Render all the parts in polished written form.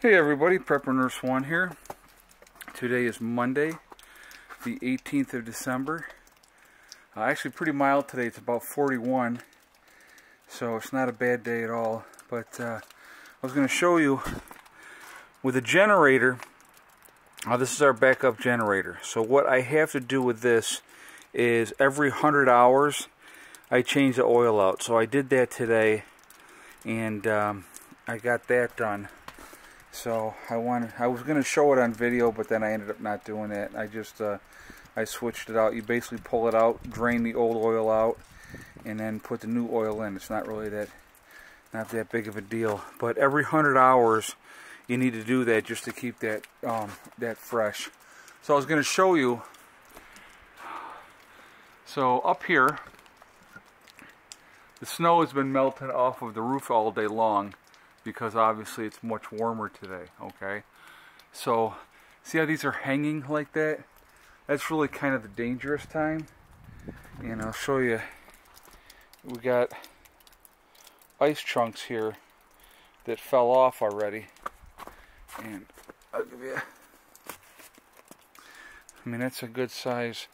Hey everybody, Prepper Nurse 1 here. Today is Monday, the 18th of December. Actually pretty mild today, it's about 41, so it's not a bad day at all. But I was going to show you with a generator. This is our backup generator. So what I have to do with this is every 100 hours I change the oil out. So I did that today, and I got that done. So I was going to show it on video, but then I ended up not doing it. I switched it out. You basically pull it out, drain the old oil out, and then put the new oil in. It's not really not that big of a deal. But every 100 hours you need to do that just to keep that that fresh. So I was going to show you. So up here, the snow has been melting off of the roof all day long, because obviously it's much warmer today, okay? So, see how these are hanging like that? That's really kind of the dangerous time. And I'll show you, we got ice chunks here that fell off already. And I'll give you, I mean, that's a good size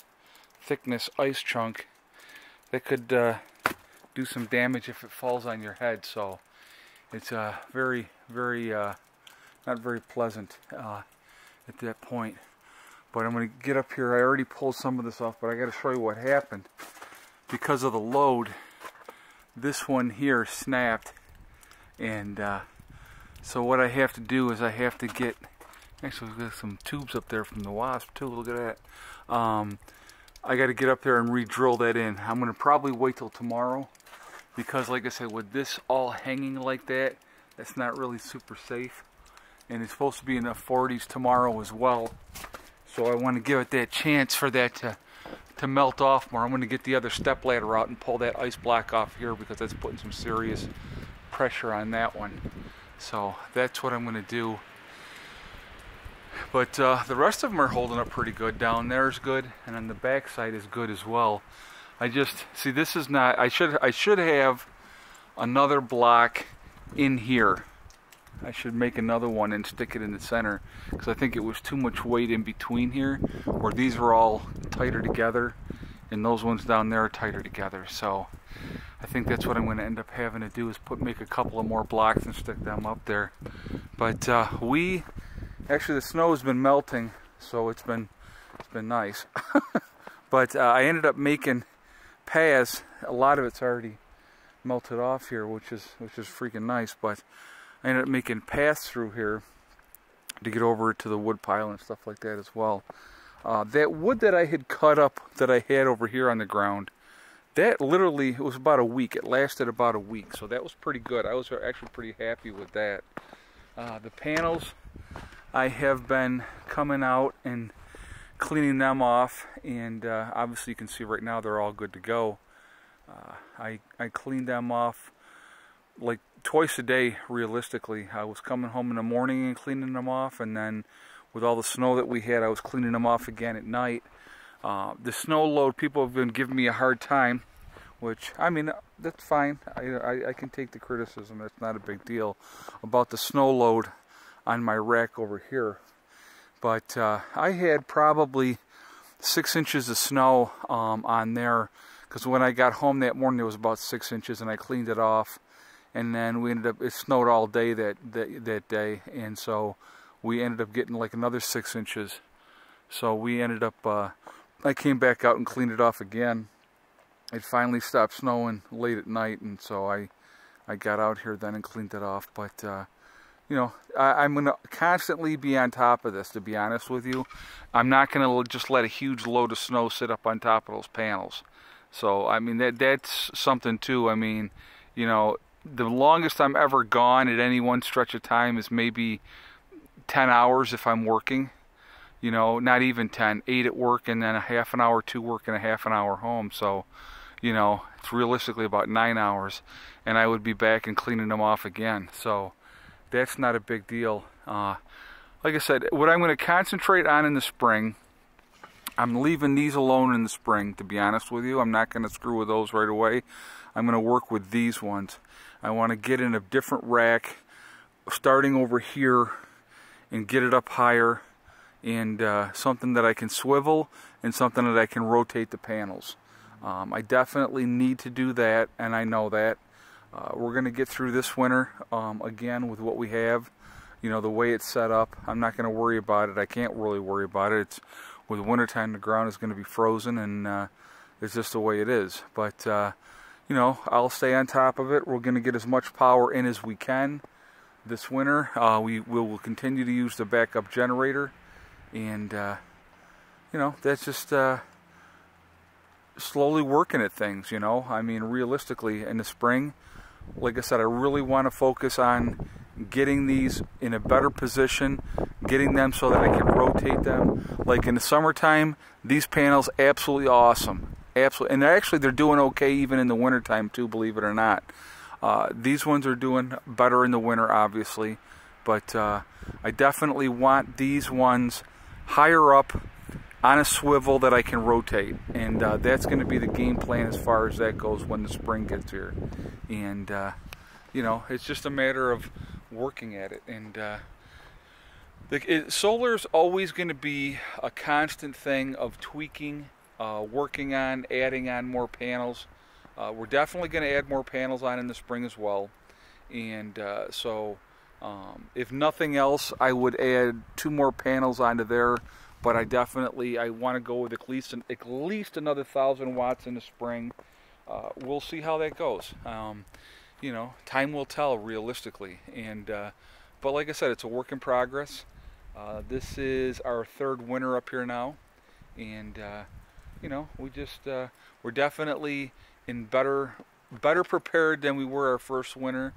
thickness ice chunk that could do some damage if it falls on your head. So it's very, not very pleasant at that point. But I'm going to get up here. I already pulled some of this off, but I got to show you what happened. Because of the load, this one here snapped. And so what I have to do is I have to get, actually there's some tubes up there from the wasp too, look at that. I got to get up there and re-drill that in. I'm going to probably wait till tomorrow, because like I said, with this all hanging like that, that's not really super safe. And it's supposed to be in the 40s tomorrow as well. So I want to give it that chance for that to melt off more. I'm going to get the other step ladder out and pull that ice block off here, because that's putting some serious pressure on that one. So that's what I'm going to do. But the rest of them are holding up pretty good. Down there is good, and on the back side is good as well. I just, see, this is not, I should have another block in here. I should make another one and stick it in the center, because I think it was too much weight in between here, where these were all tighter together and those ones down there are tighter together. So I think that's what I'm going to end up having to do, is make a couple of more blocks and stick them up there. But actually the snow has been melting, so it's been nice. But I ended up making paths. A lot of it's already melted off here, which is freaking nice. But I ended up making paths through here to get over to the wood pile and stuff like that as well. That wood that I had cut up, that I had over here on the ground, that literally, it was about a week. It lasted about a week, so that was pretty good. I was actually pretty happy with that. The panels, I have been coming out and cleaning them off, and obviously you can see right now they're all good to go. I cleaned them off like twice a day, realistically. I was coming home in the morning and cleaning them off, and then with all the snow that we had, I was cleaning them off again at night. The snow load, people have been giving me a hard time, which, I mean, that's fine. I can take the criticism. That's not a big deal about the snow load on my rack over here. But I had probably 6 inches of snow on there, because when I got home that morning, it was about 6 inches, and I cleaned it off. And then we ended up, it snowed all day that day, and so we ended up getting like another 6 inches. So we ended up, I came back out and cleaned it off again. It finally stopped snowing late at night, and so I got out here then and cleaned it off. But you know, I'm going to constantly be on top of this, to be honest with you. I'm not going to just let a huge load of snow sit up on top of those panels. So, I mean, that's something too. I mean, you know, the longest I'm ever gone at any one stretch of time is maybe 10 hours if I'm working. You know, not even 10, 8 at work, and then a half an hour to work and a half an hour home. So, you know, it's realistically about 9 hours, and I would be back and cleaning them off again. So that's not a big deal. Like I said, what I'm going to concentrate on in the spring, I'm leaving these alone in the spring, to be honest with you. I'm not going to screw with those right away. I'm going to work with these ones. I want to get in a different rack, starting over here and get it up higher, and something that I can swivel and something that I can rotate the panels. I definitely need to do that, and I know that. We're going to get through this winter again with what we have. You know, the way it's set up, I'm not going to worry about it. I can't really worry about it. It's with wintertime, the ground is going to be frozen, and it's just the way it is. But you know, I'll stay on top of it. We're going to get as much power in as we can this winter. We will continue to use the backup generator, and you know, that's just slowly working at things. You know, I mean, realistically, in the spring, like I said, I really want to focus on getting these in a better position, getting them so that I can rotate them. Like in the summertime, these panels absolutely awesome. Absolutely, and actually they're doing okay even in the wintertime too, believe it or not. These ones are doing better in the winter, obviously, but I definitely want these ones higher up on a swivel that I can rotate, and that's going to be the game plan as far as that goes when the spring gets here. And you know, it's just a matter of working at it. And solar is always going to be a constant thing of tweaking, working on, adding on more panels. We're definitely going to add more panels on in the spring as well. And so if nothing else, I would add 2 more panels onto there. But I want to go with at least another 1,000 watts in the spring. We'll see how that goes. You know, time will tell realistically. And but like I said, it's a work in progress. This is our 3rd winter up here now, and you know, we're definitely in better prepared than we were our first winter.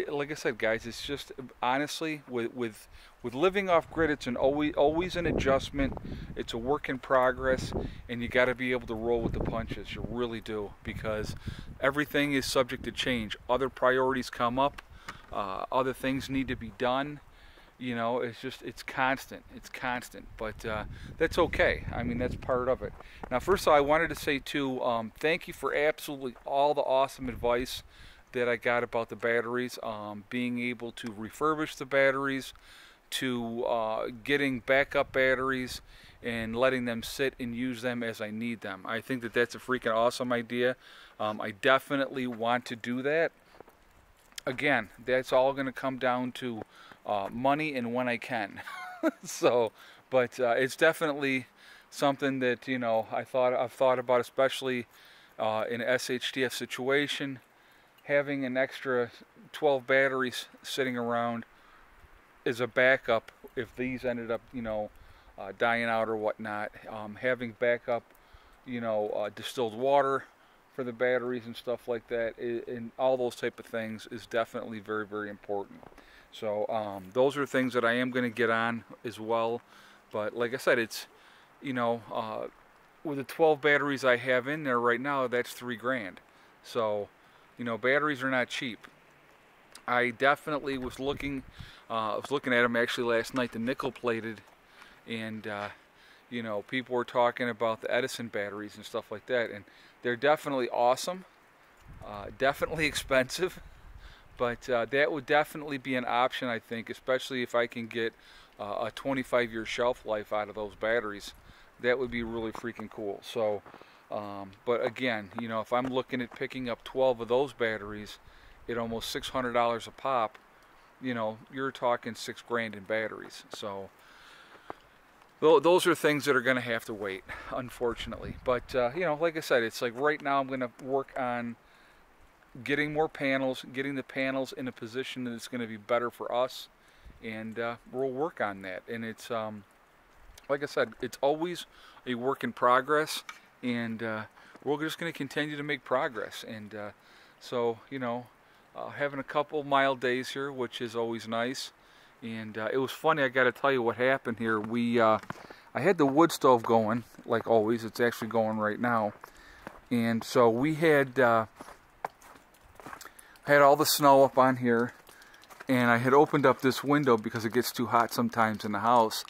Like I said, guys, it's just honestly with living off grid, it's always an adjustment. It's a work in progress, and you got to be able to roll with the punches. You really do, because everything is subject to change. Other priorities come up. Other things need to be done. You know, it's constant. It's constant, but that's okay. I mean, that's part of it. Now, first of all, I wanted to say too, thank you for absolutely all the awesome advice that I got about the batteries, being able to refurbish the batteries, to getting backup batteries and letting them sit and use them as I need them. I think that that's a freaking awesome idea. I definitely want to do that. Again, that's all going to come down to money and when I can. So, but it's definitely something that, you know, I've thought about, especially in an SHTF situation. Having an extra 12 batteries sitting around is a backup if these ended up, you know, dying out or whatnot. Having backup, you know, distilled water for the batteries and stuff like that, and all those type of things is definitely very, very important. So those are things that I am going to get on as well. But like I said, it's, you know, with the 12 batteries I have in there right now, that's $3 grand. So, you know, batteries are not cheap. I definitely was looking at them actually last night, the nickel plated, and you know, people were talking about the Edison batteries and stuff like that, and they're definitely awesome, definitely expensive, but that would definitely be an option, I think, especially if I can get a 25-year shelf life out of those batteries. That would be really freaking cool. So but again, you know, if I'm looking at picking up 12 of those batteries at almost $600 a pop, you know, you're talking $6 grand in batteries. So those are things that are going to have to wait, unfortunately. But you know, like I said, it's like right now I'm going to work on getting more panels, getting the panels in a position that it's going to be better for us, and we'll work on that. And it's like I said, it's always a work in progress. And we're just going to continue to make progress. And so, you know, having a couple mild days here, which is always nice. And it was funny, I got to tell you what happened here. I had the wood stove going, like always. It's actually going right now. And so we had all the snow up on here. And I had opened up this window because it gets too hot sometimes in the house.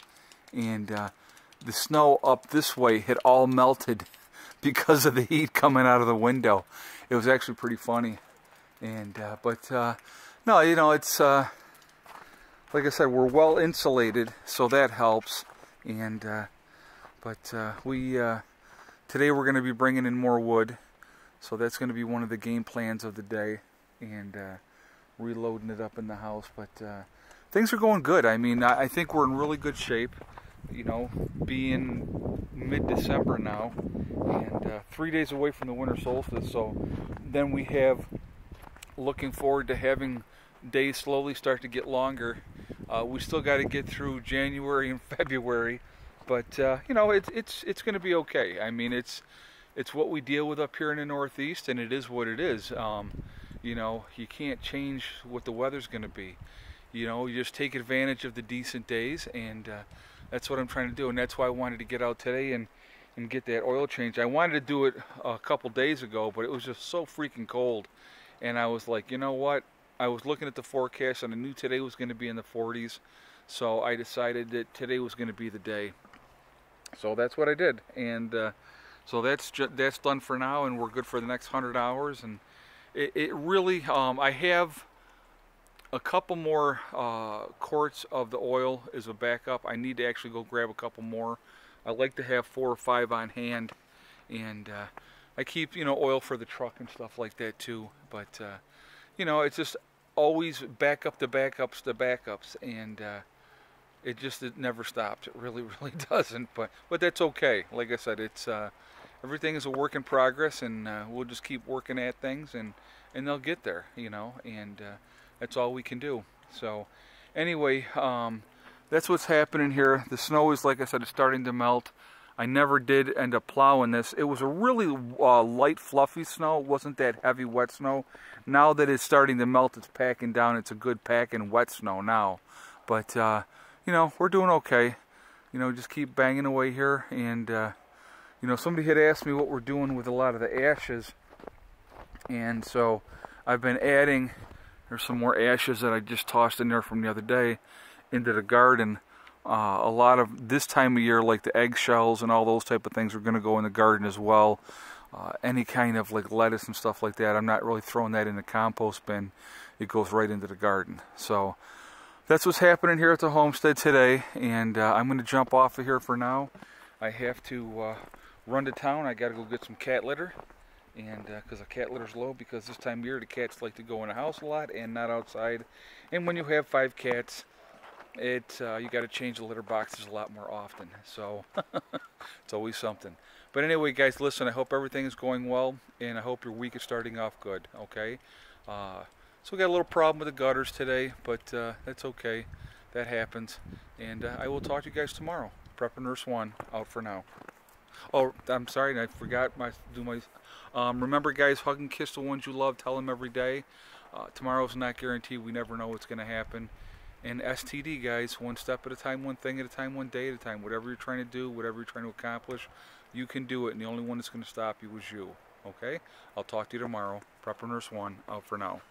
And the snow up this way had all melted because of the heat coming out of the window. It was actually pretty funny. And but no, you know, it's like I said, we're well insulated, so that helps. And today we're going to be bringing in more wood, so that's going to be one of the game plans of the day, and reloading it up in the house. But things are going good. I mean, I think we're in really good shape. You know, being mid-December now, and 3 days away from the winter solstice. So then we have, looking forward to having days slowly start to get longer. We still got to get through January and February, but you know, it's going to be okay. I mean, it's what we deal with up here in the Northeast, and it is what it is. You know, you can't change what the weather's going to be. You know, you just take advantage of the decent days, and that's what I'm trying to do. And that's why I wanted to get out today and get that oil change. I wanted to do it a couple days ago, but it was just so freaking cold, and I was like, you know what? I was looking at the forecast, and I knew today was going to be in the 40s, so I decided that today was going to be the day. So that's what I did, and so that's done for now, and we're good for the next 100 hours. And it really, I have a couple more quarts of the oil as a backup. I need to actually go grab a couple more. I like to have 4 or 5 on hand, and I keep, you know, oil for the truck and stuff like that too. But you know, it's just always backup to backups to backups, and it never stops. It really doesn't. But that's okay. Like I said, it's everything is a work in progress, and we'll just keep working at things, and they'll get there, you know. And that's all we can do. So anyway, that's what's happening here. The snow is, like I said, it's starting to melt. I never did end up plowing this. It was a really light, fluffy snow. It wasn't that heavy, wet snow. Now that it's starting to melt, it's packing down. It's a good packing wet snow now. But, you know, we're doing okay. You know, just keep banging away here. And, you know, somebody had asked me what we're doing with a lot of the ashes. And so I've been adding, there's some more ashes that I just tossed in there from the other day into the garden. A lot of this time of year, like the eggshells and all those type of things, are going to go in the garden as well. Any kind of like lettuce and stuff like that, I'm not really throwing that in the compost bin. It goes right into the garden. So that's what's happening here at the homestead today, and I'm going to jump off of here for now. I have to run to town. I got to go get some cat litter, and because the cat litter's low, because this time of year the cats like to go in the house a lot and not outside. And when you have 5 cats, you got to change the litter boxes a lot more often, so it's always something. But anyway, guys, listen, I hope everything is going well, and I hope your week is starting off good. Okay, so we got a little problem with the gutters today, but that's okay. That happens, and I will talk to you guys tomorrow. Prepper Nurse 1 out for now. Oh, I'm sorry, I forgot remember, guys, hug and kiss the ones you love. Tell them every day. Tomorrow's not guaranteed. We never know what's going to happen. And STD, guys, one step at a time, one thing at a time, one day at a time. Whatever you're trying to do, whatever you're trying to accomplish, you can do it. And the only one that's going to stop you is you. Okay? I'll talk to you tomorrow. Prepper Nurse 1 out for now.